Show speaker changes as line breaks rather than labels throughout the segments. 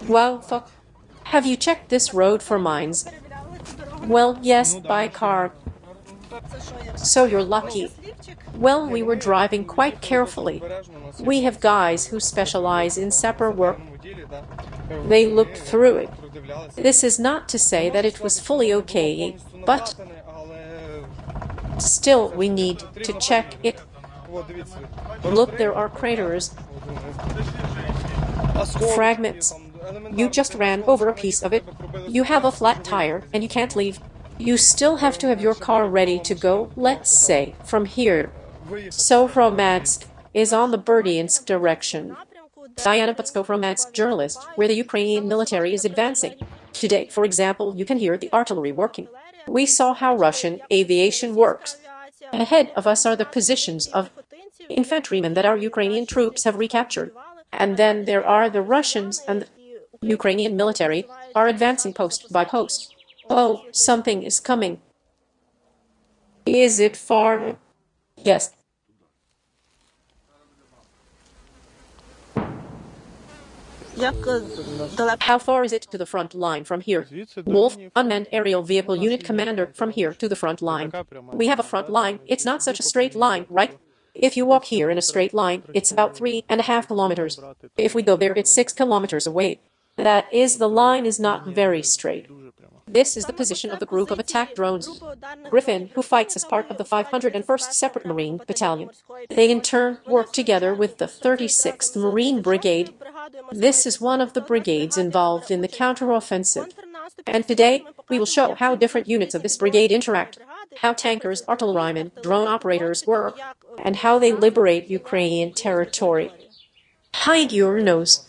Wow, fuck. Have you checked this road for mines? Well, yes, by car. So you're lucky. Well, we were driving quite carefully. We have guys who specialize in sapper work. They looked through it. This is not to say that it was fully okay, but still we need to check it. Look, there are craters. Fragments. You just ran over a piece of it. You have a flat tire and you can't leave. You still have to have your car ready to go, let's say, from here. So hromadske is on the Berdyansk direction. Diana Putsko, hromadske journalist, where the Ukrainian military is advancing. Today, for example, you can hear the artillery working. We saw how Russian aviation works. Ahead of us are the positions of infantrymen that our Ukrainian troops have recaptured. And then there are the Russians, and the Ukrainian military are advancing post by post. Oh, something is coming. Is it far? Yes. How far is it to the front line from here? Wolf, unmanned aerial vehicle unit commander, from here to the front line. We have a front line. It's not such a straight line, right? If you walk here in a straight line, it's about 3.5 kilometers. If we go there, it's 6 kilometers away. That is, the line is not very straight. This is the position of the group of attack drones, Griffin, who fights as part of the 501st Separate Marine Battalion. They in turn work together with the 36th Marine Brigade. This is one of the brigades involved in the counteroffensive. And today, we will show how different units of this brigade interact, how tankers, artillerymen, drone operators work, and how they liberate Ukrainian territory. Hide your nose,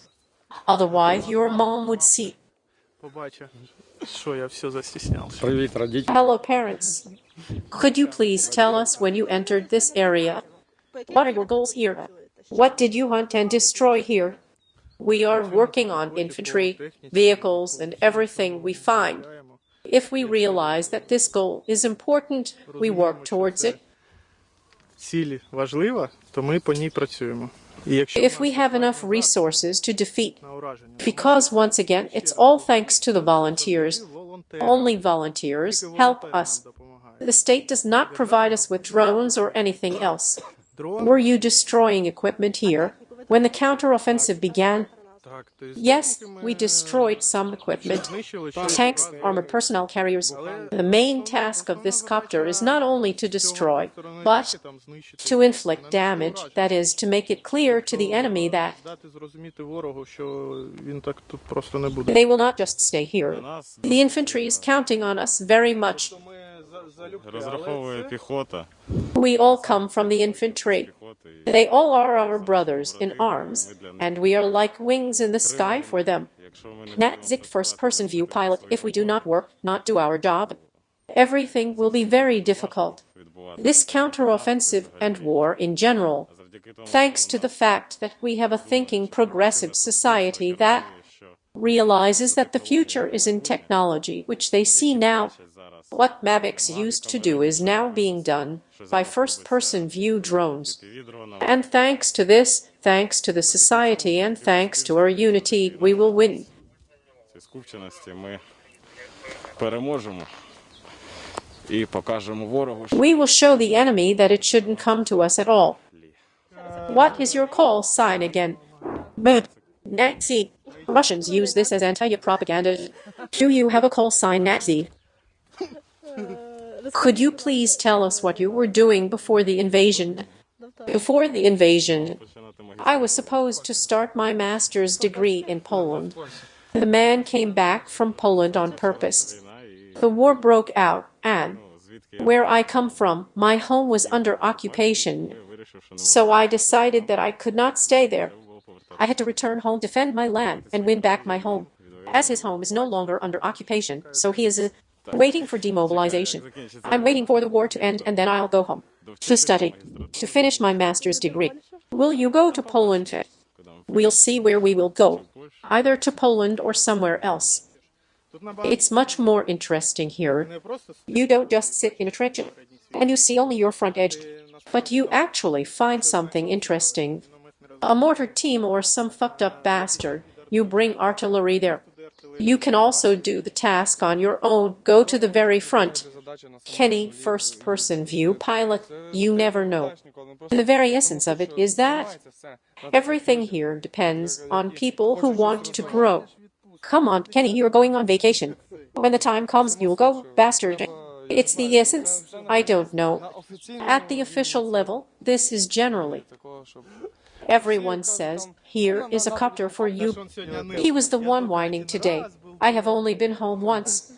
otherwise your mom would see. Hello, parents. Could you please tell us when you entered this area? What are your goals here? What did you hunt and destroy here? We are working on infantry, vehicles, and everything we find. If we realize that this goal is important, we work towards it. If we have enough resources to defeat, because once again, it's all thanks to the volunteers. Only volunteers help us. The state does not provide us with drones or anything else. Were you destroying equipment here when the counteroffensive began? Yes, we destroyed some equipment, tanks, armored personnel carriers. The main task of this copter is not only to destroy, but to inflict damage, that is, to make it clear to the enemy that they will not just stay here. The infantry is counting on us very much. We all come from the infantry. They all are our brothers in arms, and we are like wings in the sky for them. Natzik first-person view pilot, if we do not work, not do our job, everything will be very difficult. This counteroffensive and war in general, thanks to the fact that we have a thinking progressive society that realizes that the future is in technology, which they see now. What Mavics used to do is now being done by first-person view drones. And thanks to this, thanks to the society, and thanks to our unity, we will win. We will show the enemy that it shouldn't come to us at all. What is your call sign again? Nazi. Russians use this as anti-propaganda. Do you have a call sign, Nazi? Could you please tell us what you were doing before the invasion? Before the invasion, I was supposed to start my master's degree in Poland. The man came back from Poland on purpose. The war broke out, and where I come from, my home was under occupation. So I decided that I could not stay there. I had to return home, defend my land, and win back my home. As his home is no longer under occupation, so he is waiting for demobilization. I'm waiting for the war to end, and then I'll go home to study, to finish my master's degree. Will you go to Poland? We'll see where we will go, either to Poland or somewhere else. It's much more interesting here. You don't just sit in a trench and you see only your front edge, but you actually find something interesting. A mortar team or some fucked up bastard you bring artillery there. You can also do the task on your own. Go to the very front. Kenny, first-person view pilot, you never know. And the very essence of it is that everything here depends on people who want to grow. Come on, Kenny, you're going on vacation. When the time comes, you'll go, bastard. It's the essence. I don't know. At the official level, this is generally. Everyone says, here is a copter for you. He was the one whining today. I have only been home once.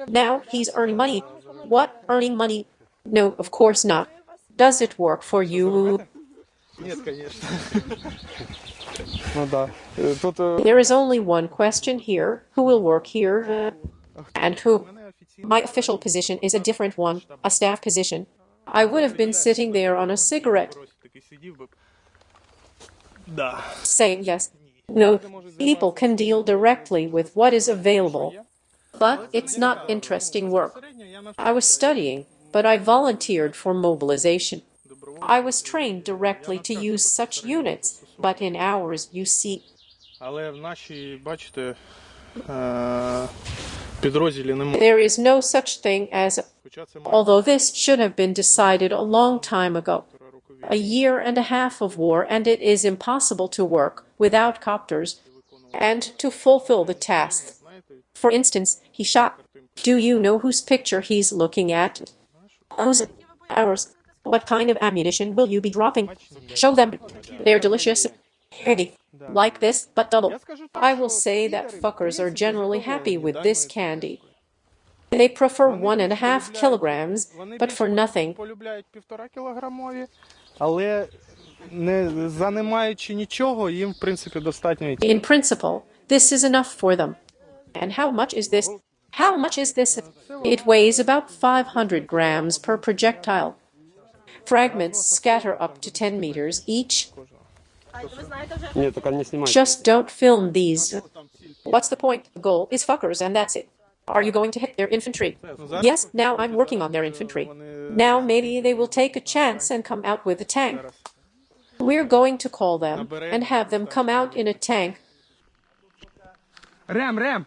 Now he's earning money. What? Earning money? No, of course not. Does it work for you? There is only one question here. Who will work here? And who? My official position is a different one, a staff position. I would have been sitting there on a cigarette. Saying yes. No, people can deal directly with what is available. But it's not interesting work. I was studying, but I volunteered for mobilization. I was trained directly to use such units, but in ours, you see. There is no such thing as, although this should have been decided a long time ago. A year and a half of war, and it is impossible to work without copters and to fulfill the task. For instance, he shot. Do you know whose picture he's looking at? Ours. What kind of ammunition will you be dropping? Show them. They're delicious. Candy. Like this, but double. I will say that fuckers are generally happy with this candy. They prefer 1.5 kilograms, but for nothing. In principle, this is enough for them. And how much is this? How much is this? It weighs about 500 grams per projectile. Fragments scatter up to 10 meters each. Just don't film these. What's the point? The goal is fuckers, and that's it. Are you going to hit their infantry? Yes, now I'm working on their infantry. Now maybe they will take a chance and come out with a tank. We're going to call them and have them come out in a tank. Rem.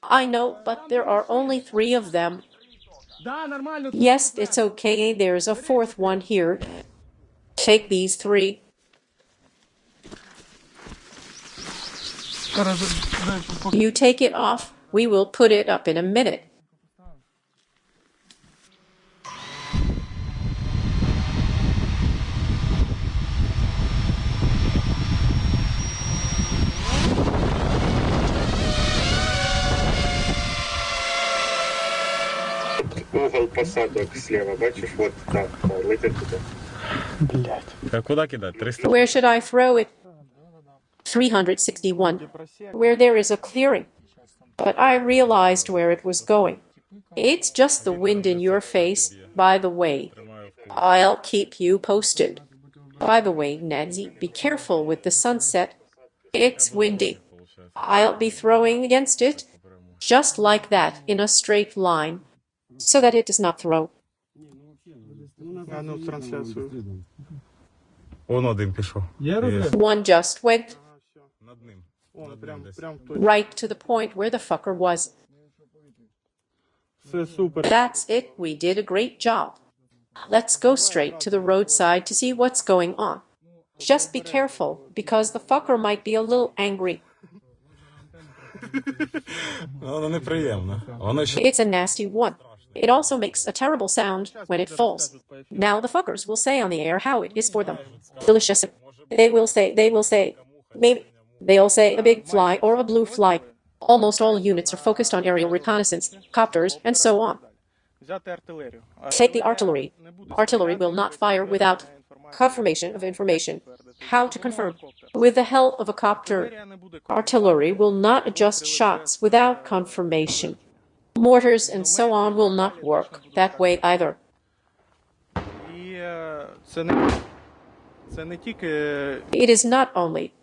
I know, but there are only 3 of them. Yes, it's okay. There's a 4th one here. Take these 3. You take it off. We will put it up in a minute.
Угол посадок слева, бачиш, вот так, летит туда.
Куда кидать? 300?
Where should I throw it? 361, where there is a clearing. But I realized where it was going. It's just the wind in your face, by the way. I'll keep you posted. By the way, Nancy, be careful with the sunset. It's windy. I'll be throwing against it, just like that, in a straight line, so that it does not throw. One just went right to the point where the fucker was. That's it. We did a great job. Let's go straight to the roadside to see what's going on. Just be careful, because the fucker might be a little angry. It's a nasty one. It also makes a terrible sound when it falls. Now the fuckers will say on the air how it is for them. Delicious. They will say, maybe. They'll say a big fly or a blue fly. Almost all units are focused on aerial reconnaissance, copters, and so on. Take the artillery. Artillery will not fire without confirmation of information. How to confirm? With the help of a copter. Artillery will not adjust shots without confirmation. Mortars and so on will not work that way either. It is not only...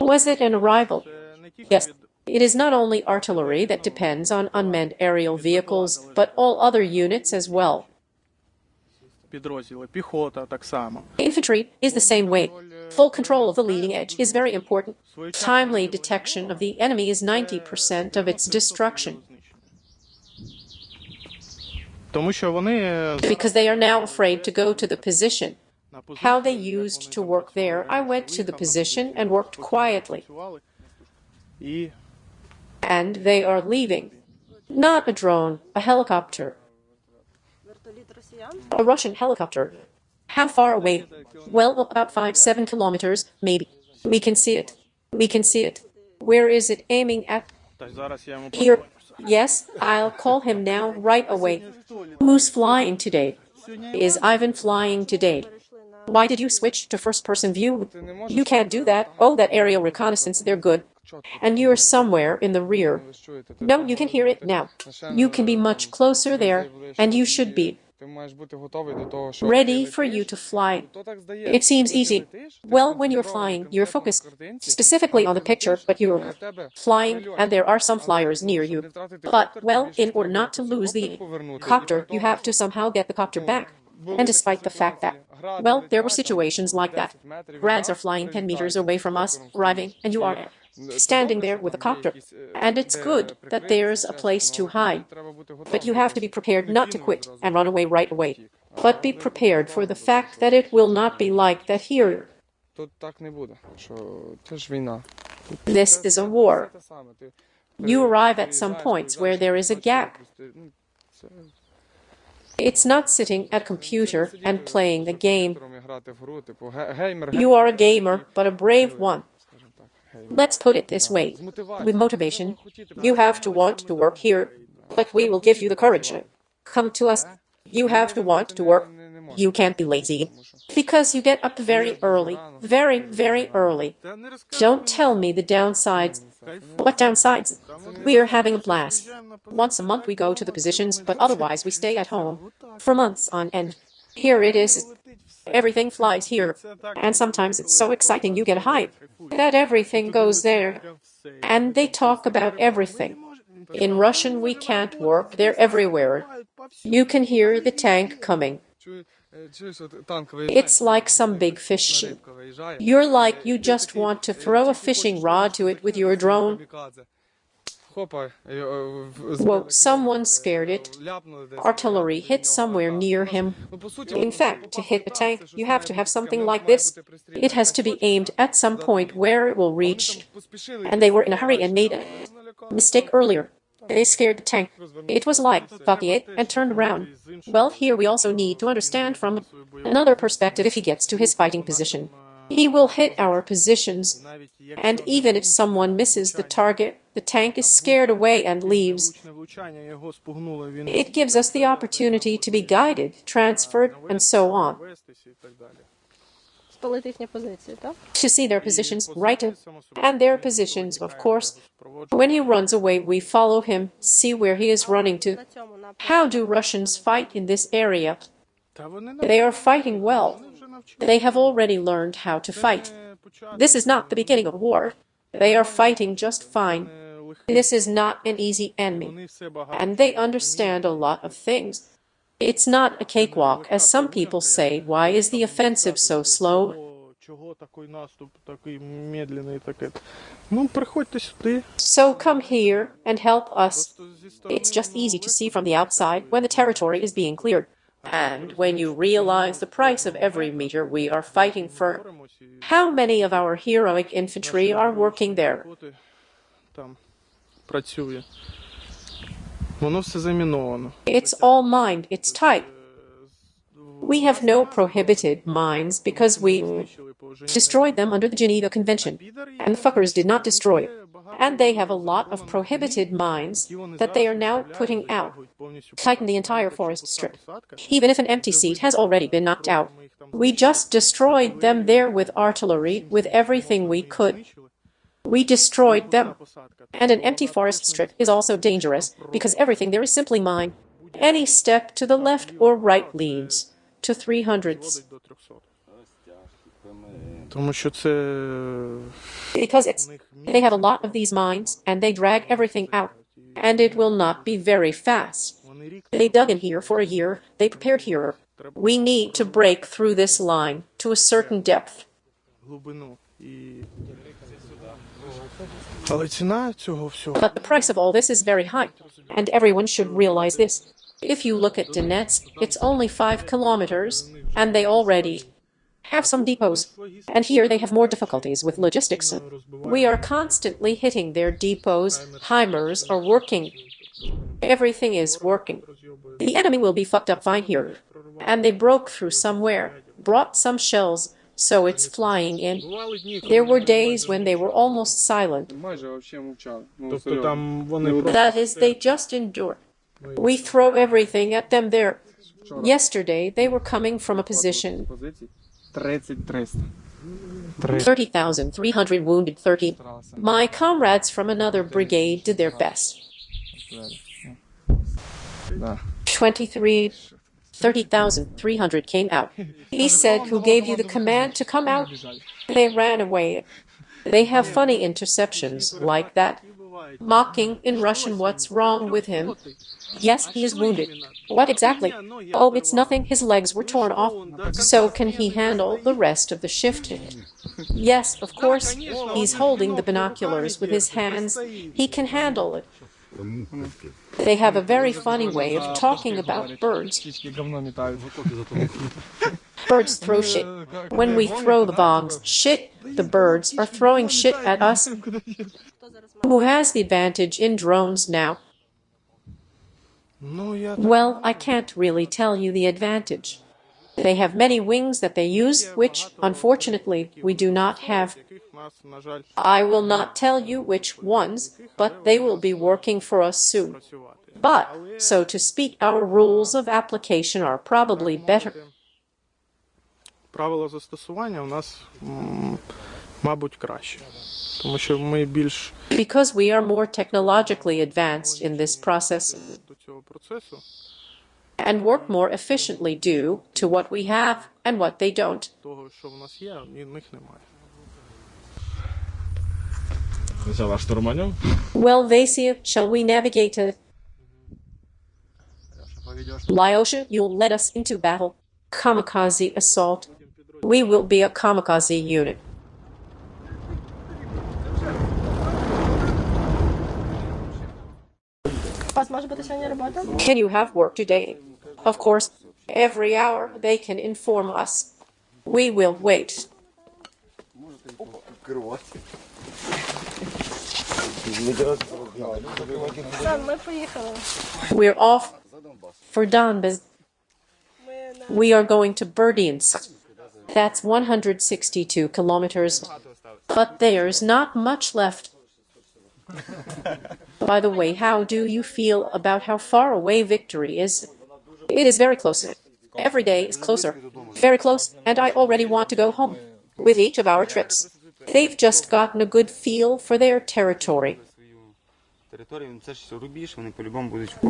Was it an arrival? Yes. It is not only artillery that depends on unmanned aerial vehicles, but all other units as well. Infantry is the same way. Full control of the leading edge is very important. Timely detection of the enemy is 90% of its destruction. Because they are now afraid to go to the position. How they used to work there, I went to the position and worked quietly. And they are leaving. Not a drone, a helicopter. A Russian helicopter. How far away? Well, about 5-7 kilometers, maybe. We can see it. We can see it. Where is it aiming at? Here. Yes, I'll call him now, right away. Who's flying today? Is Ivan flying today? Why did you switch to first-person view? You can't do that. Oh, that aerial reconnaissance, they're good. And you're somewhere in the rear. No, you can hear it now. You can be much closer there, and you should be ready for you to fly. It seems easy. Well, when you're flying, you're focused specifically on the picture, but you're flying, and there are some flyers near you. But, well, in order not to lose the copter, you have to somehow get the copter back. And despite the fact that, well, there were situations like that. Grads are flying 10 meters away from us, arriving, and you are standing there with a copter. And it's good that there's a place to hide. But you have to be prepared not to quit and run away right away. But be prepared for the fact that it will not be like that here. This is a war. You arrive at some points where there is a gap. It's not sitting at a computer and playing a game. You are a gamer, but a brave one. Let's put it this way. With motivation, you have to want to work here, but we will give you the courage. Come to us. You have to want to work. You can't be lazy. Because you get up very early. Very, very early. Don't tell me the downsides. What downsides? We are having a blast. Once a month we go to the positions, but otherwise we stay at home. For months on end. Here it is. Everything flies here. And sometimes it's so exciting you get hype that everything goes there. And they talk about everything. In Russian we can't work, they're everywhere. You can hear the tank coming. It's like some big fish. You're like you just want to throw a fishing rod to it with your drone. Whoa, someone scared it. Artillery hit somewhere near him. In fact, to hit a tank, you have to have something like this. It has to be aimed at some point where it will reach. And they were in a hurry and made a mistake earlier. They scared the tank. It was like Papai and turned around. Well, here we also need to understand from another perspective if he gets to his fighting position. He will hit our positions, and even if someone misses the target, the tank is scared away and leaves. It gives us the opportunity to be guided, transferred, and so on. To see their positions, right? And their positions, of course. When he runs away, we follow him, see where he is running to. How do Russians fight in this area? They are fighting well. They have already learned how to fight. This is not the beginning of war. They are fighting just fine. This is not an easy enemy. And they understand a lot of things. It's not a cakewalk, as some people say. Why is the offensive so slow? So come here and help us. It's just easy to see from the outside when the territory is being cleared. And when you realize the price of every meter we are fighting for, how many of our heroic infantry are working there? It's all mined, it's tight. We have no prohibited mines because we destroyed them under the Geneva Convention, and the fuckers did not destroy it. And they have a lot of prohibited mines that they are now putting out. Tighten the entire forest strip. Even if an empty seat has already been knocked out. We just destroyed them there with artillery, with everything we could. We destroyed them. And an empty forest strip is also dangerous, because everything there is simply mine. Any step to the left or right leads to 300s. Because they have a lot of these mines, and they drag everything out. And it will not be very fast. They dug in here for a year, they prepared here. We need to break through this line to a certain depth. But the price of all this is very high, and everyone should realize this. If you look at Donetsk, it's only 5 kilometers, and they already have some depots, and here they have more difficulties with logistics. We are constantly hitting their depots. HIMARS are working. Everything is working. The enemy will be fucked up fine here. And they broke through somewhere, brought some shells, so it's flying in. There were days when they were almost silent. That is, they just endure. We throw everything at them there. Yesterday, they were coming from a position. 30,300 wounded, 30. My comrades from another brigade did their best. 30,300 came out. He said, "Who gave you the command to come out?" They ran away. They have funny interceptions like that. Mocking in Russian, "What's wrong with him?" Yes, he is wounded. What exactly? Oh, it's nothing. His legs were torn off. So can he handle the rest of the shift? Yes, of course. He's holding the binoculars with his hands. He can handle it. They have a very funny way of talking about birds. Birds throw shit. When we throw the bombs, shit, the birds are throwing shit at us. Who has the advantage in drones now? Well, I can't really tell you the advantage. They have many wings that they use, which, unfortunately, we do not have. I will not tell you which ones, but they will be working for us soon. But, so to speak, our rules of application are probably better.
Правила застосування у нас, мабуть, краще. Тому що ми більш
Because we are more technologically advanced in this process
до цього процесу.
and work more efficiently due to what we have and what they don't.
Того, що в нас є, в них немає.
Взяла штурманем.
Well, Vasia, shall we navigate to Lyosha? You'll let us into battle. Kamikaze assault. We will be a kamikaze unit. Can you have work today? Of course, every hour they can inform us. We will wait. We're off for Donbas. We are going to Berdyansk. That's 162 kilometers. But there's not much left. By the way, how do you feel about how far away victory is? It is very close. Every day is closer. Very close, and I already want to go home. With each of our trips, they've just gotten a good feel for their territory.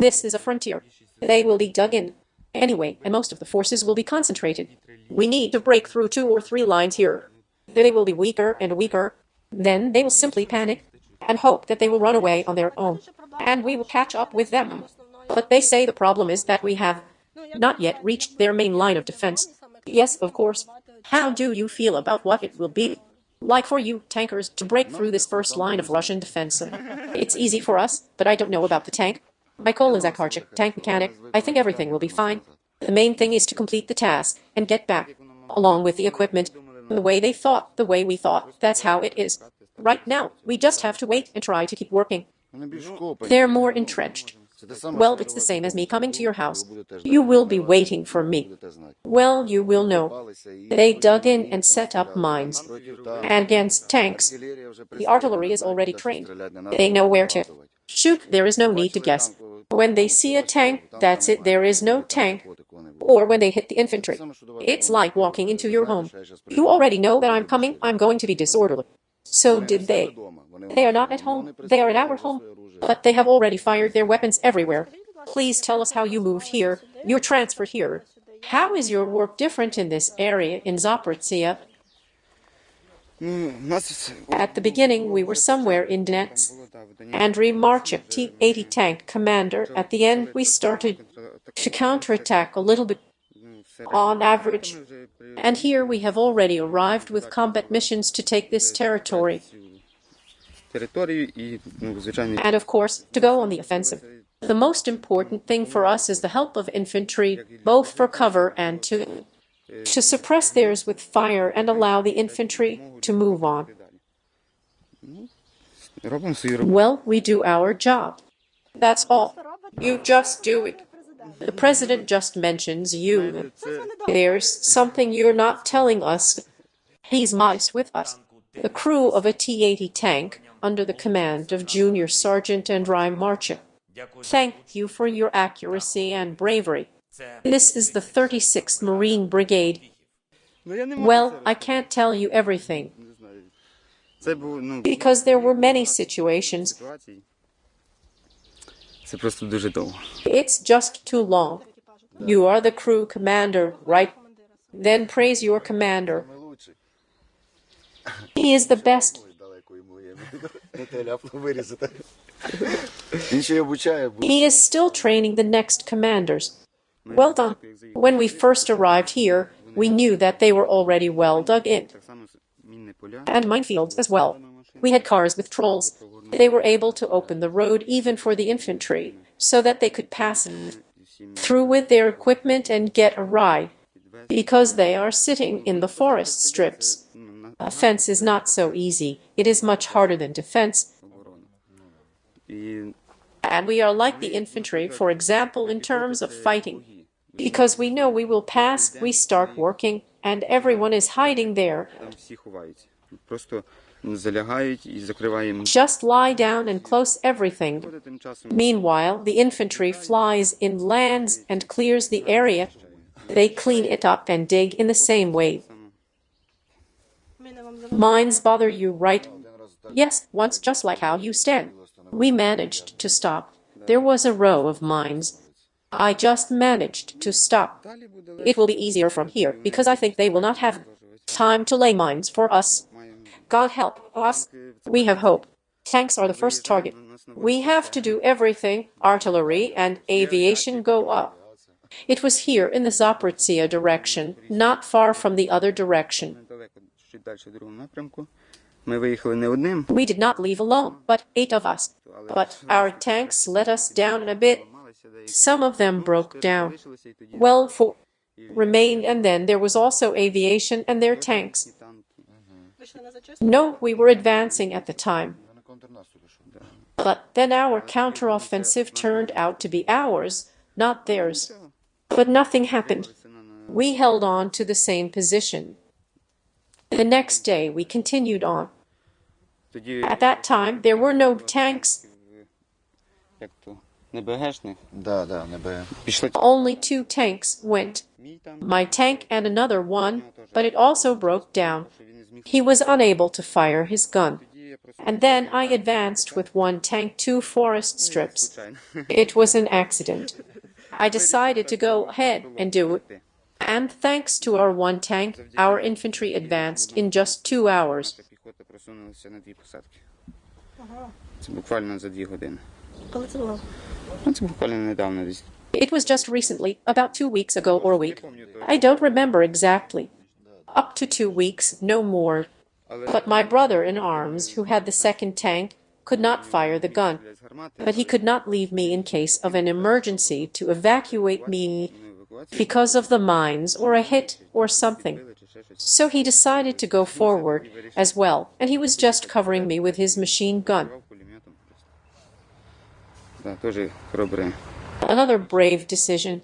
This is a frontier. They will be dug in. Anyway, and most of the forces will be concentrated. We need to break through 2 or 3 lines here. They will be weaker and weaker. Then they will simply panic and hope that they will run away on their own. And we will catch up with them. But they say the problem is that we have not yet reached their main line of defense. Yes, of course. How do you feel about what it will be like for you, tankers, to break through this first line of Russian defense? It's easy for us, but I don't know about the tank. Mykhailo Bilinsky, tank mechanic. I think everything will be fine. The main thing is to complete the task and get back, along with the equipment. The way they thought, the way we thought, that's how it is. Right now, we just have to wait and try to keep working. They're more entrenched. Well, it's the same as me coming to your house. You will be waiting for me. Well, you will know. They dug in and set up mines. And against tanks, the artillery is already trained. They know where to shoot. There is no need to guess. When they see a tank, that's it. There is no tank. Or when they hit the infantry. It's like walking into your home. You already know that I'm coming. I'm going to be disorderly. So did they. They are not at home. They are at our home. But they have already fired their weapons everywhere. Please tell us how you moved here. You're transferred here. How is your work different in this area in Zaporizhzhia? At the beginning, we were somewhere in Donetsk. Andriy Marchev, T-80 tank commander. At the end, we started to counterattack a little bit. On average, And here we have already arrived with combat missions to take this territory. And of course, to go on the offensive. The most important thing for us is the help of infantry, both for cover and to suppress theirs with fire and allow the infantry to move on. Well, we do our job. That's all. You just do it. The president just mentions you. There's something you're not telling us. He's modest with us. The crew of a T-80 tank under the command of Junior Sergeant Andrei Marchuk. Thank you for your accuracy and bravery. This is the 36th Marine Brigade. Well, I can't tell you everything, because there were many situations. It's just too long. You are the crew commander, right? Then praise your commander. He is the best. He is still training the next commanders. Well done. When we first arrived here, we knew that they were already well dug in. And minefields as well. We had cars with trolls. They were able to open the road even for the infantry, so that they could pass through with their equipment and get a ride, because they are sitting in the forest strips. Offense is not so easy. It is much harder than defense. And we are like the infantry, for example, in terms of fighting. Because we know we will pass, we start working, and everyone is hiding there. Just lie down and close everything. Meanwhile, the infantry flies in, lands, and clears the area. They clean it up and dig in the same way. Mines bother you, right? Yes, once, just like how you stand. We managed to stop. There was a row of mines. I just managed to stop. It will be easier from here, because I think they will not have time to lay mines for us. God help us. We have hope. Tanks are the first target. We have to do everything. Artillery and aviation go up. It was here in the Zaporizhzhia direction, not far from the other direction. We did not leave alone, but 8 of us. But our tanks let us down a bit. Some of them broke down. Well, 4 remained, and then there was also aviation and their tanks. No, we were advancing at the time. But then our counteroffensive turned out to be ours, not theirs. But nothing happened. We held on to the same position. The next day we continued on. At that time there were no tanks. Only 2 tanks went. My tank and another one, but it also broke down. He was unable to fire his gun. And then I advanced with 1 tank 2 forest strips. It was an accident. I decided to go ahead and do it. And thanks to our 1 tank, our infantry advanced in just 2 hours. It was just recently, about 2 weeks ago or a week. I don't remember exactly. Up to 2 weeks, no more. But my brother in arms, who had the 2nd tank, could not fire the gun. But he could not leave me in case of an emergency to evacuate me because of the mines or a hit or something. So he decided to go forward as well, and he was just covering me with his machine gun. Another brave decision.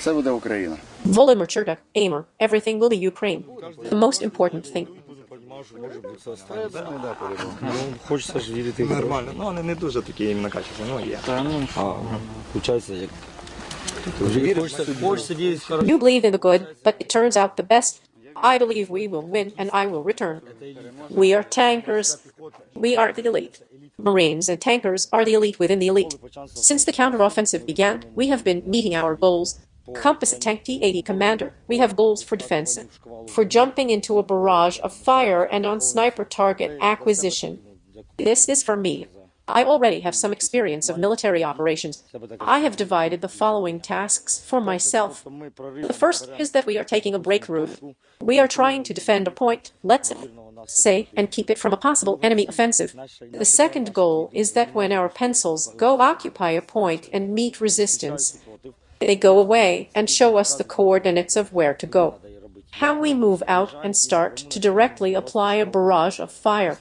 Volodymyr Chertok, Aimer, everything will be Ukraine. The most important thing. You believe in the good, but it turns out the best. I believe we will win, and I will return. We are tankers. We are the elite. Marines and tankers are the elite within the elite. Since the counteroffensive began, we have been meeting our goals. Kompas tank T-80 commander, we have goals for defense, for jumping into a barrage of fire and on sniper target acquisition. This is for me. I already have some experience of military operations. I have divided the following tasks for myself. The first is that we are taking a breakthrough. We are trying to defend a point, let's say, and keep it from a possible enemy offensive. The second goal is that when our pencils go occupy a point and meet resistance, they go away and show us the coordinates of where to go. How we move out and start to directly apply a barrage of fire.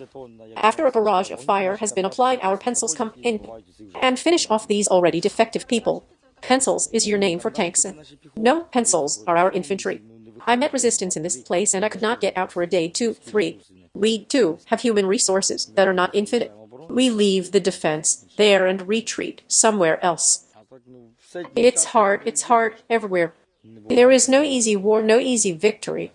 After a barrage of fire has been applied, our pencils come in and finish off these already defective people. Pencils is your name for tanks. No, pencils are our infantry. I met resistance in this place and I could not get out for a day, 2, 3. We, too, have human resources that are not infinite. We leave the defense there and retreat somewhere else. It's hard everywhere. There is no easy war, no easy victory.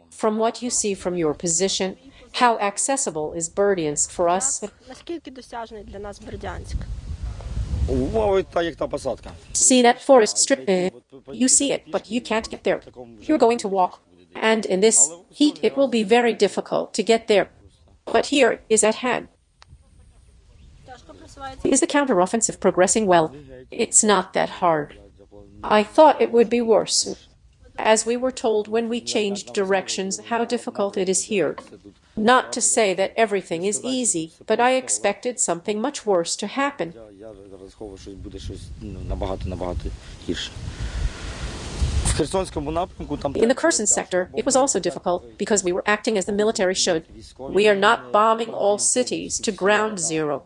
From what you see from your position, how accessible is Berdyansk for us?
Наскільки досяжний для нас Бердянськ?
See that forest strip? You see it, but you can't get there. You're going to walk. And in this heat, it will be very difficult to get there. But here is at hand. Is the counteroffensive progressing well? It's not that hard. I thought it would be worse. As we were told when we changed directions how difficult it is here. Not to say that everything is easy, but I expected something much worse to happen. In the Kherson sector, it was also difficult because we were acting as the military should. We are not bombing all cities to ground zero.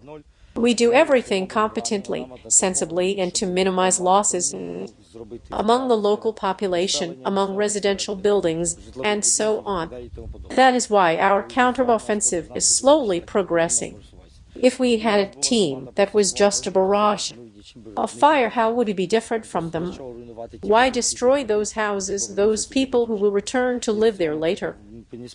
We do everything competently, sensibly, and to minimize losses among the local population, among residential buildings, and so on. That is why our counteroffensive is slowly progressing. If we had a team that was just a barrage of fire, how would we be different from them? Why destroy those houses, those people who will return to live there later?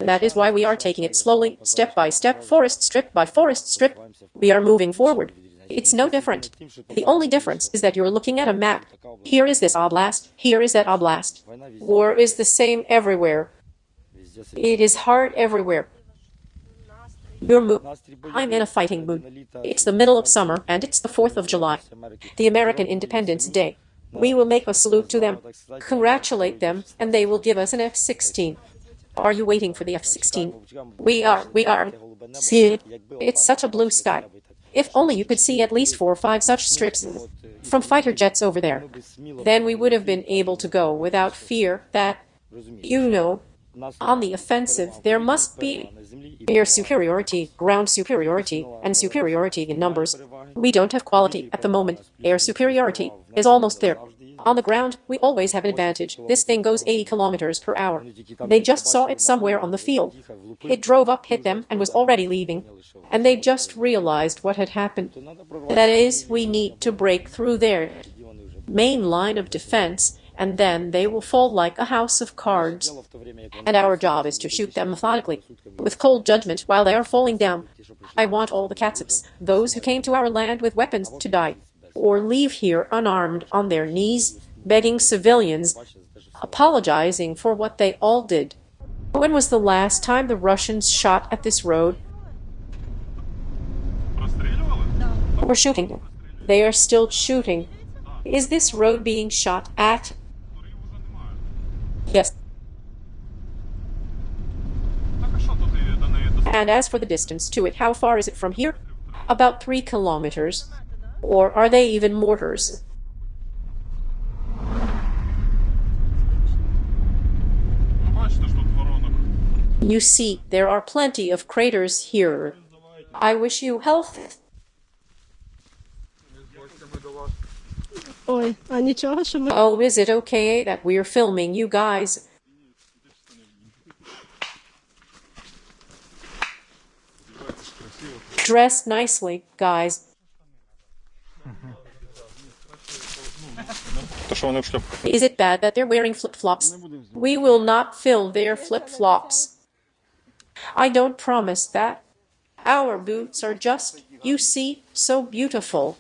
That is why we are taking it slowly, step by step, forest strip by forest strip. We are moving forward. It's no different. The only difference is that you're looking at a map. Here is this oblast, here is that oblast. War is the same everywhere. It is hard everywhere. Your mood. I'm in a fighting mood. It's the middle of summer, and it's the 4th of July, the American Independence Day. We will make a salute to them, congratulate them, and they will give us an F-16. Are you waiting for the F-16? We are. See it? It's such a blue sky. If only you could see at least 4 or 5 such strips from fighter jets over there. Then we would have been able to go without fear that, on the offensive there must be air superiority, ground superiority, and superiority in numbers. We don't have quality at the moment. Air superiority is almost there. On the ground, we always have an advantage. This thing goes 80 kilometers per hour. They just saw it somewhere on the field. It drove up, hit them, and was already leaving. And they just realized what had happened. That is, we need to break through their main line of defense, and then they will fall like a house of cards. And our job is to shoot them methodically, with cold judgment while they are falling down. I want all the catsups, those who came to our land with weapons, to die, or leave here unarmed on their knees, begging civilians, apologizing for what they all did. When was the last time the Russians shot at this road? We're shooting. They are still shooting. Is this road being shot at? Yes. And as for the distance to it, how far is it from here? About 3 kilometers. Or are they even mortars? You see, there are plenty of craters here. I wish you health.
Ой, а нічого, що ми...
Oh, is it okay that we're filming you guys? Dress nicely, guys. Is it bad that they're wearing flip-flops? We will not film their flip-flops. I don't promise that. Our boots are just, you see, so beautiful.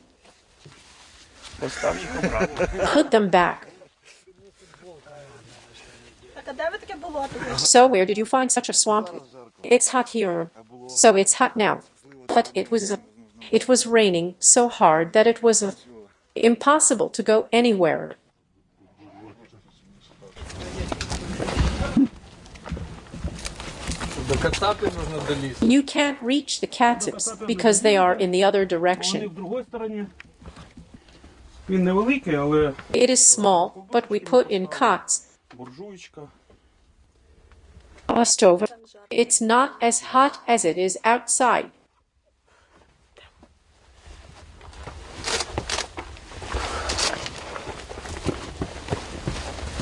Put them back. So where did you find such a swamp? It's hot here. So it's hot now. But It was raining so hard that it was impossible to go anywhere. You can't reach the Katips because they are in the other direction. It is small, but we put in cots. A stove. It's not as hot as it is outside.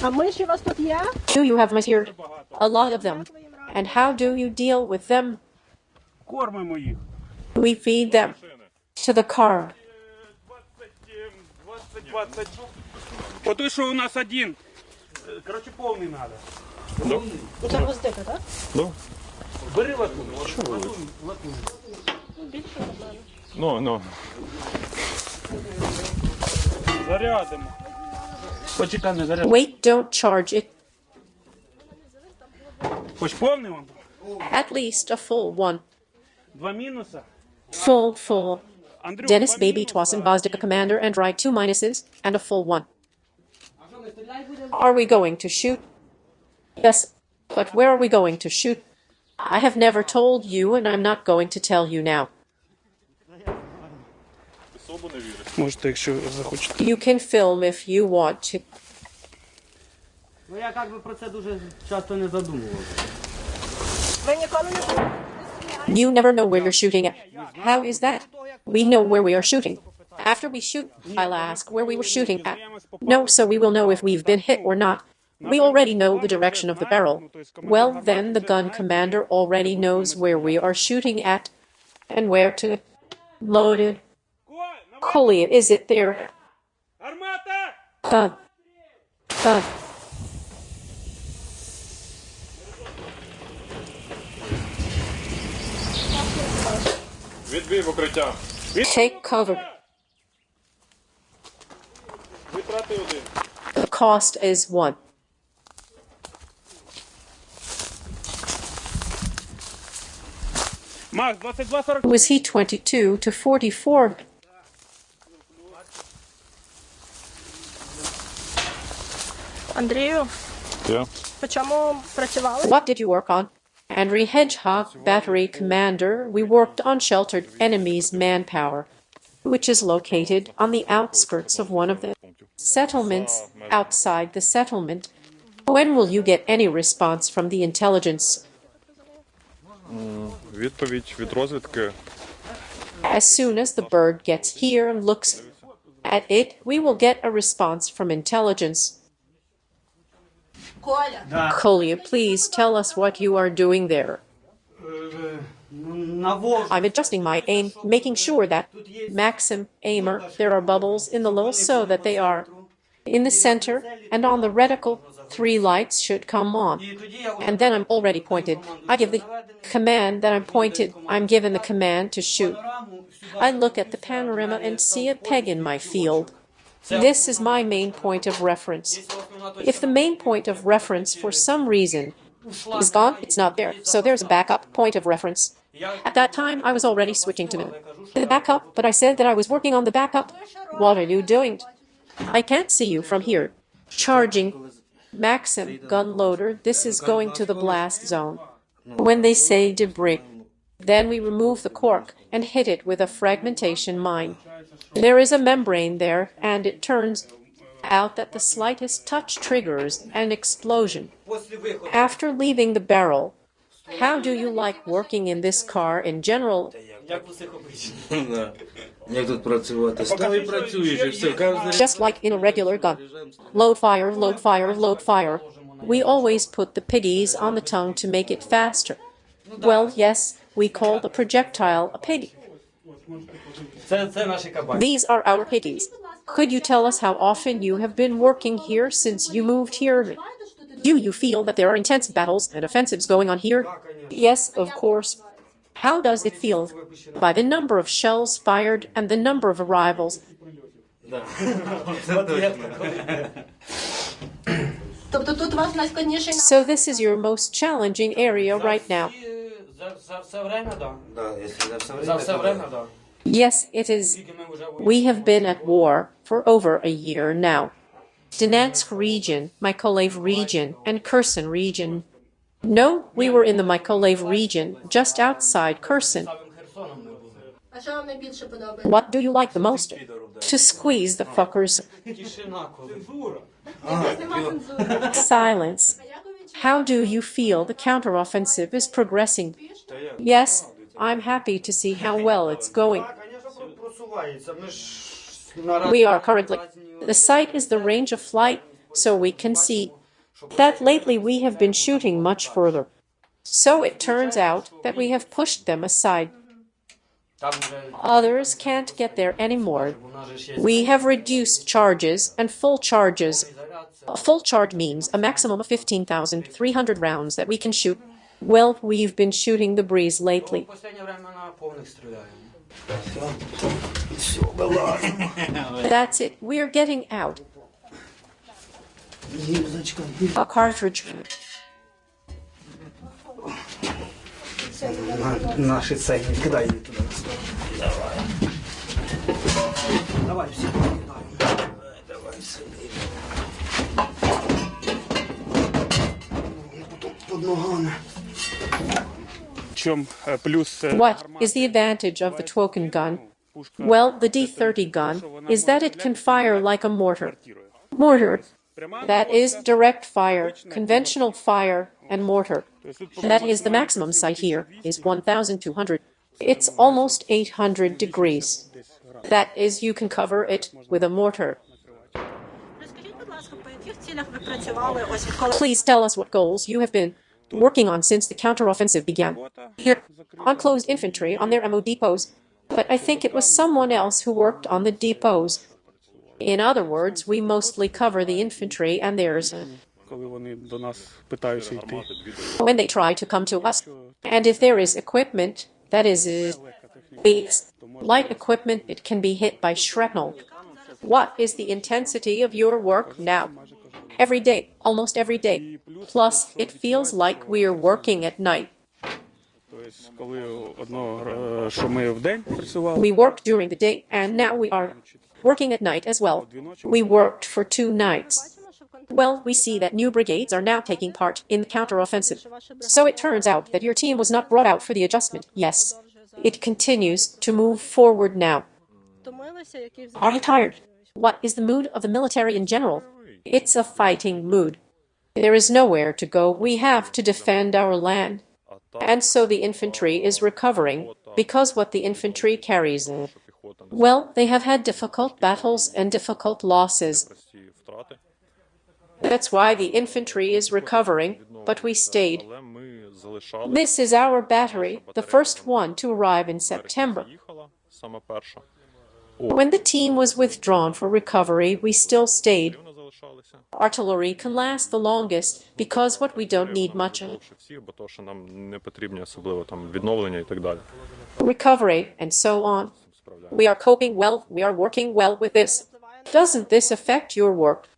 А миші у вас тут є?
Do you have mice here? A lot of them. And how do you deal with them?
Кормимо їх.
We feed them to the car.
20. Отой, що у нас один. Короче, повний треба.
Це гвоздика, так?
Бери латунь. Латунь.
Більше, напевно.
Ну.
Зарядимо. Почекай, не зарядимо.
Wait, don't charge it.
Хоч повний вам?
At least a full one.
2 мінуса.
Full.
Андрюх,
Dennis
2
Baby
мінуса.
Twassen Vozdika Commander and write 2 minuses and a full one. Are we going to shoot? Yes, but where are we going to shoot? I have never told you and I'm not going to tell you now.
Можете, якщо захочете.
You can film if you want to.
Ну я як би про це дуже часто не задумувався.
Ви ніколи не були?
You never know where you're shooting at. How is that? We know where we are shooting. After we shoot, I'll ask where we were shooting at. No, so we will know if we've been hit or not. We already know the direction of the barrel. Well, then the gun commander already knows where we are shooting at and where to load it. Holy, is it there?
Армата!
Thud.
Відбій в укриття.
Take cover.
Витрати один.
The cost is 1.
Макс, 22-40.
Was he 22 to 44?
Андрію,
Я.
по чому працювали?
What did you work on? Henry Hedgehog, Battery Commander, we worked on sheltered enemies' manpower, which is located on the outskirts of one of the settlements outside the settlement. When will you get any response from the intelligence?
Відповідь від розвідки.
As soon as the bird gets here and looks at it, we will get a response from intelligence. Kolya, please tell us what you are doing there.
Навожу.
I'm adjusting my aim, making sure that Maxim, aimer, there are bubbles in the low so that they are in the center, and on the reticle, 3 lights should come on. And then I'm already pointed. I give the command that I'm pointed. I'm given the command to shoot. I look at the panorama and see a peg in my field. This is my main point of reference. If the main point of reference for some reason is gone, it's not there. So there's a backup point of reference. At that time, I was already switching to the backup, but I said that I was working on the backup. What are you doing? I can't see you from here. Charging. Maxim, gun loader, this is going to the blast zone. When they say debris, then we remove the cork and hit it with a fragmentation mine. There is a membrane there, and it turns out that the slightest touch triggers an explosion. After leaving the barrel, how do you like working in this car in general?
Як тут працювати? Став і працюєш, і все.
Just like in a regular gun. Load fire, load fire, load fire. We always put the piggies on the tongue to make it faster. Well, yes, we call the projectile a piggy.
Це наші кабаки.
These are our piggies. Could you tell us how often you have been working here since you moved here? Do you feel that there are intense battles and offensives going on here? Yes, of course. How does it feel? By the number of shells fired and the number of arrivals.
Тобто тут вас найскладніший
So this is your most challenging area right now.
За все время, да.
Да, если за все время,
За все
то
время, да.
Yes, it is. We have been at war for over a year now. Brigade region, Mykhailo region, and Kherson region. No, we were in the Mykhailo region, just outside Kherson.
А що вам найбільше подобається?
What do you like the most? To squeeze the fuckers. Silence. How do you feel the counteroffensive is progressing? Yes, I'm happy to see how well it's going. We are currently. The sight is the range of flight, so we can see that lately we have been shooting much further. So it turns out that we have pushed them aside. Others can't get there anymore. We have reduced charges and full charges. A full charge means a maximum of 15,300 rounds that we can shoot. Well, we've been shooting the breeze lately. That's it. We're getting out. A cartridge.
Наші цей, кидай її туди. Давай всі кидаємо. Давай сюди. Под ногами.
What is the advantage of the Twoken gun? Well, the D-30 gun is that it can fire like a mortar. Mortar. That is direct fire, conventional fire, and mortar. That is the maximum sight here, is 1,200. It's almost 800 degrees. That is, you can cover it with a mortar. Please tell us what goals you have been working on since the counteroffensive began. Here, on closed infantry on their MO depots, but I think it was someone else who worked on the depots. In other words, we mostly cover the infantry and theirs. When they try to come to us, and if there is equipment, that is, light equipment, it can be hit by shrapnel. What is the intensity of your work now? Every day, almost every day. Plus, it feels like we're working at night. We worked during the day, and now we are working at night as well. We worked for 2 nights. Well, we see that new brigades are now taking part in the counteroffensive. So it turns out that your team was not brought out for the adjustment. Yes, it continues to move forward now. Are you tired? What is the mood of the military in general? It's a fighting mood. There is nowhere to go. We have to defend our land. And so the infantry is recovering, because what the infantry carries in. Well, they have had difficult battles and difficult losses. That's why the infantry is recovering, but we stayed. This is our battery, the first one to arrive in September. When the team was withdrawn for recovery, we still stayed. Artillery can last the longest because what we don't need much of. Recovery and so on. We are coping well, we are working well with this. Doesn't this affect your work?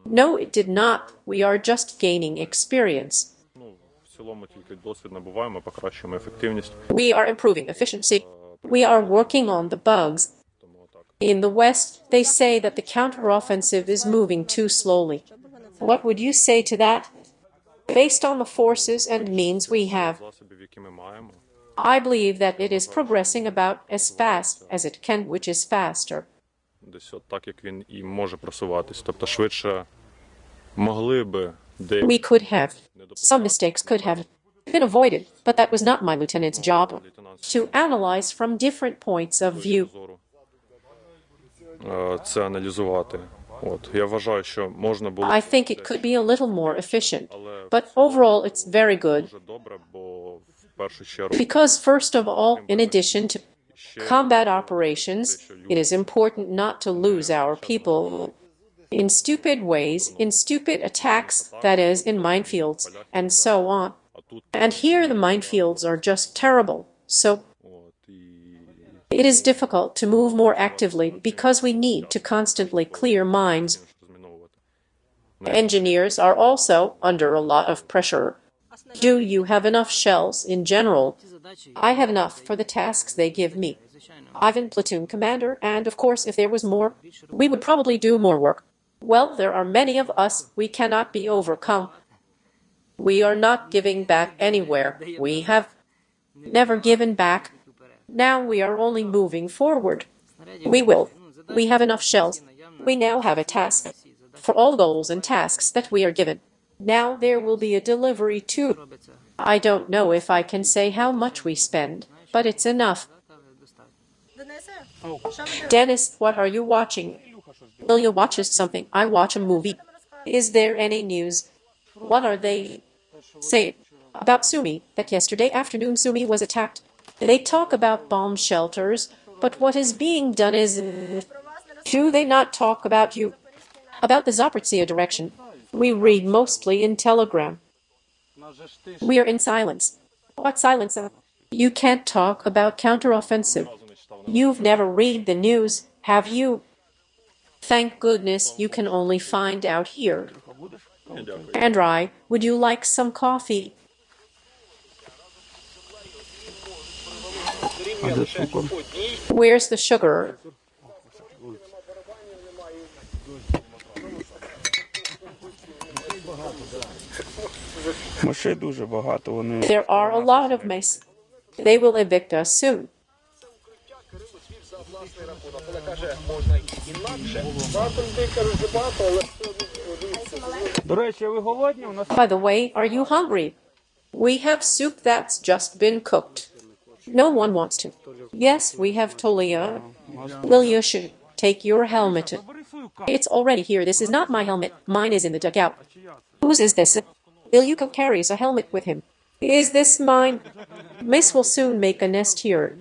No, it did not. We are just gaining experience. We are improving efficiency. We are working on the bugs. In the West, they say that the counteroffensive is moving too slowly. What would you say to that? Based on the forces and means we have, I believe that it is progressing about as fast as it can, which is faster. We could have. Some mistakes could have been avoided, but that was not my lieutenant's job. To analyze from different points of view. I think it could be a little more efficient, but overall it's very good. Because first of all, in addition to combat operations, it is important not to lose our people in stupid ways, in stupid attacks, that is, in minefields, and so on. And here the minefields are just terrible, so it is difficult to move more actively because we need to constantly clear mines. Engineers are also under a lot of pressure. Do you have enough shells in general? I have enough for the tasks they give me. Ivan, platoon commander, and of course, if there was more, we would probably do more work. Well, there are many of us. We cannot be overcome. We are not giving back anywhere. We have never given back. Now we are only moving forward. We will. We have enough shells. We now have a task for all goals and tasks that we are given. Now there will be a delivery too. I don't know if I can say how much we spend, but it's enough. Dennis, what are you watching? Ilya watches something. I watch a movie. Is there any news? What are they saying about Sumy? That yesterday afternoon Sumy was attacked. They talk about bomb shelters, but what is being done is... Do they not talk about you? About the Zaporizhzhia direction? We read mostly in Telegram. We are in silence. What silence? You can't talk about counteroffensive. You've never read the news, have you? Thank goodness you can only find out here. Andrei, would you like some coffee? Where's the sugar?
Мишей дуже багато, вони...
There are a lot of mice. They will evict us soon.
До речі, ви голодні? У нас...
By the way, are you hungry? We have soup that's just been cooked. No one wants to. Yes, we have Tolia. Lilia should take your helmet. It's already here. This is not my helmet. Mine is in the dugout. Whose is this? Ilyuko carries a helmet with him. Is this mine? Miss will soon make a nest here.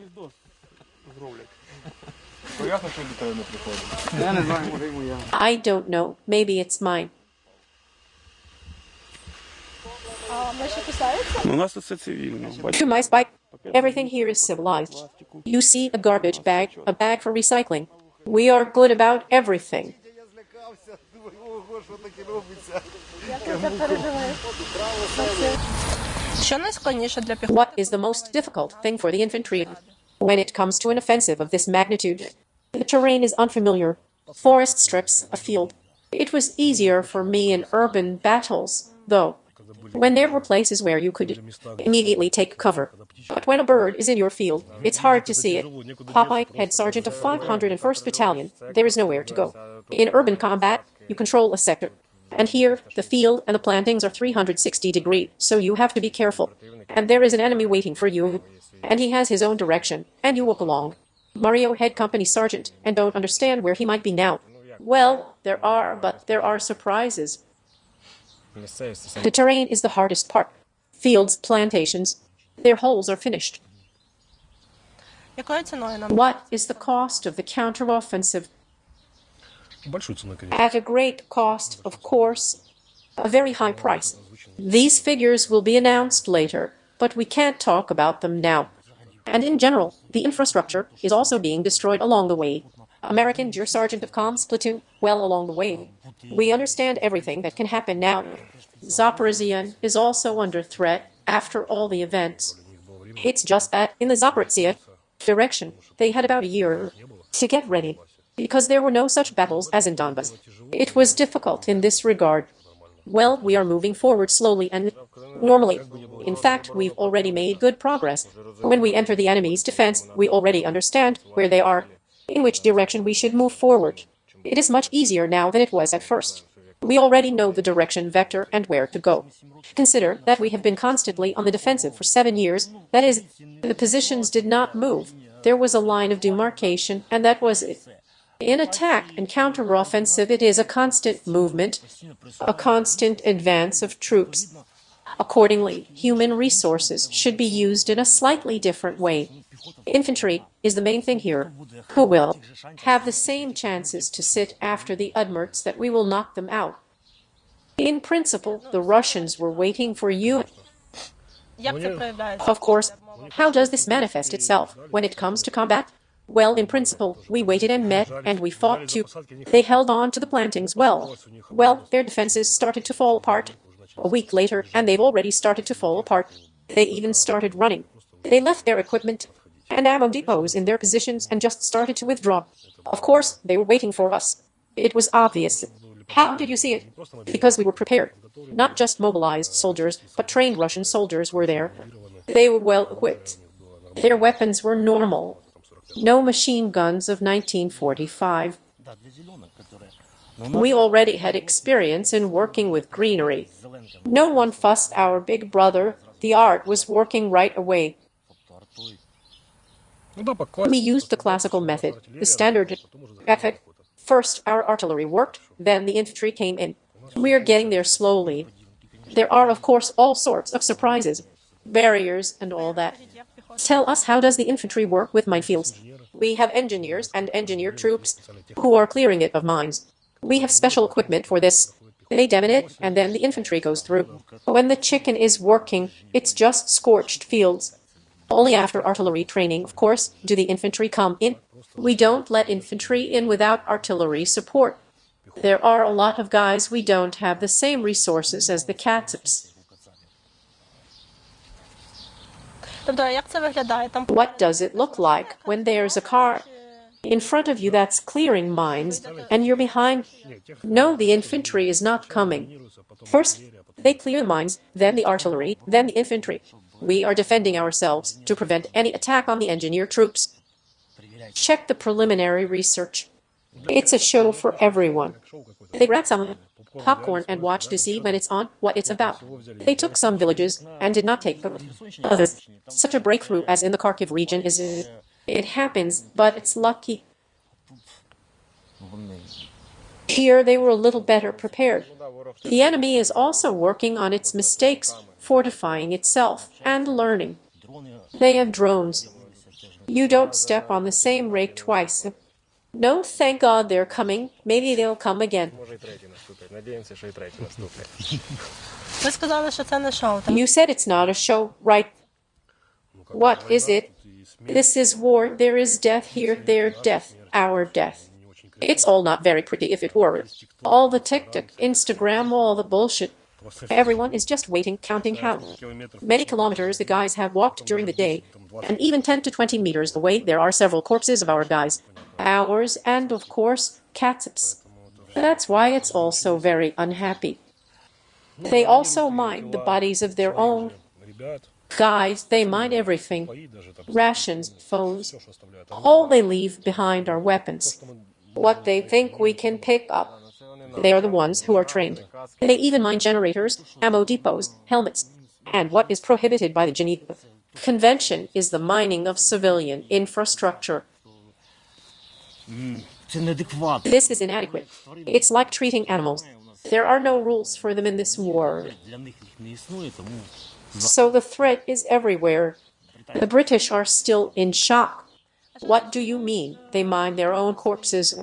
I don't know. Maybe it's mine.
У нас все цивільно.
To my spike, everything here is civilized. You see a garbage bag, a bag for recycling. We are good about everything. What is the most difficult thing for the infantry when it comes to an offensive of this magnitude? The terrain is unfamiliar. Forest strips, a field. It was easier for me in urban battles, though, when there were places where you could immediately take cover. But when a bird is in your field, it's hard to see it. Papai, head sergeant of 501st Battalion, there is nowhere to go. In urban combat, you control a sector. And here, the field and the plantings are 360 degrees, so you have to be careful. And there is an enemy waiting for you, and he has his own direction, and you walk along. Mario, head company sergeant, and don't understand where he might be now. Well, there are surprises. The terrain is the hardest part. Fields, plantations, their holes are finished. What is the cost of the counteroffensive? At a great cost, of course, a very high price. These figures will be announced later, but we can't talk about them now. And in general, the infrastructure is also being destroyed along the way. American, dear Sergeant of Comms platoon, well along the way. We understand everything that can happen now. Zaporizhzhia is also under threat after all the events. It's just that in the Zaporizhzhia direction, they had about a year to get ready, because there were no such battles as in Donbas. It was difficult in this regard. Well, we are moving forward slowly and normally. In fact, we've already made good progress. When we enter the enemy's defense, we already understand where they are, in which direction we should move forward. It is much easier now than it was at first. We already know the direction vector and where to go. Consider that we have been constantly on the defensive for 7 years. That is, the positions did not move. There was a line of demarcation, and that was it. In attack and counteroffensive, it is a constant movement, a constant advance of troops. Accordingly, human resources should be used in a slightly different way. Infantry is the main thing here, who will have the same chances to sit after the Udmurts that we will knock them out. In principle, the Russians were waiting for you. Of course, how does this manifest itself when it comes to combat? Well, in principle, we waited and met, and we fought too. They held on to the plantings well. Well, their defenses started to fall apart. A week later, and they've already started to fall apart. They even started running. They left their equipment. and ammo depots in their positions and just started to withdraw. Of course, they were waiting for us. It was obvious. How did you see it? Because we were prepared. Not just mobilized soldiers, but trained Russian soldiers were there. They were well equipped. Their weapons were normal. No machine guns of 1945. We already had experience in working with greenery. No one fussed our big brother. The art was working right away. We used the classical method, the standard method. First, our artillery worked, then the infantry came in. We are getting there slowly. There are, of course, all sorts of surprises, barriers and all that. Tell us, how does the infantry work with minefields? We have engineers and engineer troops who are clearing it of mines. We have special equipment for this. They demine it, and then the infantry goes through. When the chicken is working, it's just scorched fields. Only after artillery training, of course, do the infantry come in. We don't let infantry in without artillery support. There are a lot of guys we don't have the same resources as the Katsips. What does it look like when there's a car in front of you that's clearing mines, and you're behind? No, the infantry is not coming. First, they clear the mines, then the artillery, then the infantry. We are defending ourselves to prevent any attack on the engineer troops. Check the preliminary research. It's a show for everyone. They grab some popcorn and watch to see when it's on what it's about. They took some villages and did not take others. Such a breakthrough as in the Kharkiv region is... It happens, but it's lucky. Here they were a little better prepared. The enemy is also working on its mistakes, fortifying itself, and learning. They have drones. You don't step on the same rake twice. No, thank God they're coming. Maybe they'll come again. You said it's not a show, right? What is it? This is war. There is death here, their death, our death. It's all not very pretty if it were. All the TikTok, Instagram, all the bullshit. Everyone is just waiting, counting how many kilometers the guys have walked during the day, and even 10 to 20 meters away there are several corpses of our guys. Ours, and of course, Katsips. That's why it's all so very unhappy. They also mind the bodies of their own guys. They mind everything. Rations, phones. All they leave behind are weapons. What they think we can pick up. They are the ones who are trained. They even mine generators, ammo depots, helmets. And what is prohibited by the Geneva Convention is the mining of civilian infrastructure. This is inadequate. It's like treating animals. There are no rules for them in this war. So the threat is everywhere. The British are still in shock. What do you mean? They mine their own corpses?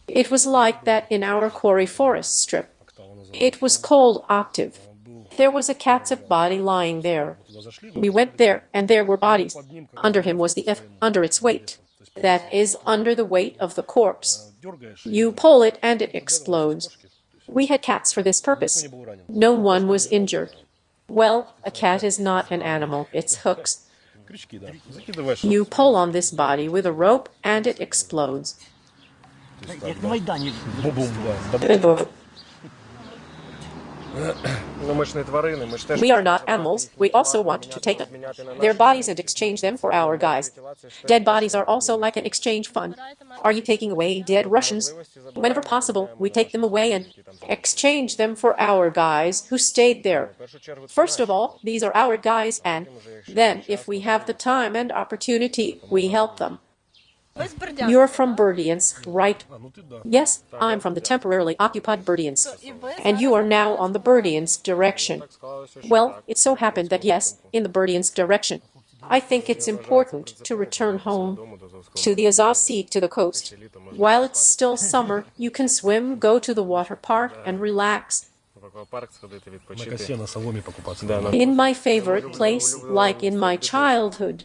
It was like that in our quarry forest strip. It was called Octave. There was a Katsip body lying there. We went there, and there were bodies. Under him was the F, under its weight. That is under the weight of the corpse. You pull it and it explodes. We had cats for this purpose. No one was injured. Well, a cat is not an animal, it's hooks. You pull on this body with a rope and it explodes. We are not animals. We also want to take their bodies and exchange them for our guys. Dead bodies are also like an exchange fund. Are you taking away dead Russians? Whenever possible, we take them away and exchange them for our guys who stayed there. First of all, these are our guys, and then, if we have the time and opportunity, we help them. You're from Berdyansk, right? Yes, I'm from the temporarily occupied Berdyansk. And you are now on the Berdyansk direction. Well, it so happened that yes, in the Berdyansk direction. I think it's important to return home to the Azov Sea, to the coast. While it's still summer, you can swim, go to the water park, and relax. In my favorite place, like in my childhood.